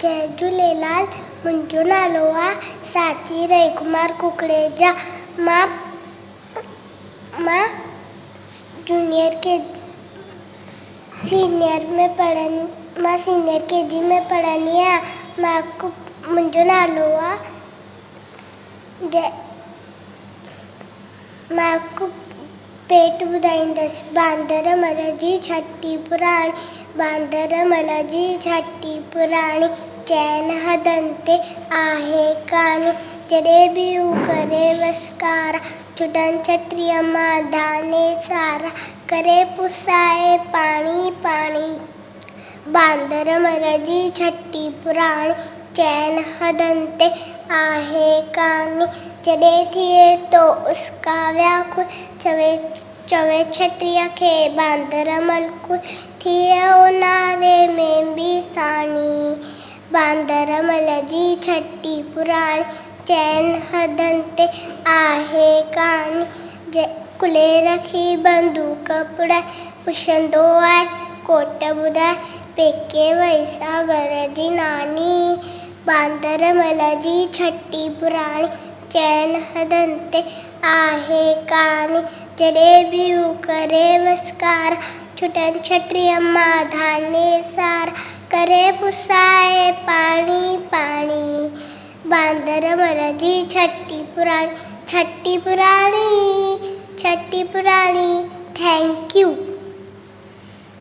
जय झूलेलाल। मुंहिंजो नालो आहे साची रविकुमार कुकरेजा। मां सीनियर KG में पढ़ंदी आहियां। मुंहिंजो नालो आहे मां पेट ॿुधाईंदसि। बांदरमल जी छठी पुराणी, बांदरमल जी छठी पुराणी, चैन हदनि ते आहे कानी। जॾहिं बि हू करे वसकारा, छुटनि छटीअ मां धाने सारा, करे पुसाए पाणी पाणी। बांदरमल जी छठी पुराणी, चैन हदनि ते आहे कानी। जॾहिं थिए तो उसका व्याकुल, चवे छटीअ खे बांदरमल कुल, थिए उन्हारे में बि सानी। बांदरमल जी छठी पुराणी, चैन हदनि ते आहे कानी। कुले रखी बंदूक पुड़ाए, पुछंदो आहे कोट ॿुधाए, पेके वई सा घर जी नानी। बांदरमल जी छठी पुराणी, चैन हदनि ते आहे कानी। जॾहिं बि हू करे वसकारा, छुटनि छटीअ मां धाने सारा, करे पुसाए पाणी पाणी। बांदरमल जी छठी पुराणी, छठी पुराणी, छठी पुराणी। Thank U.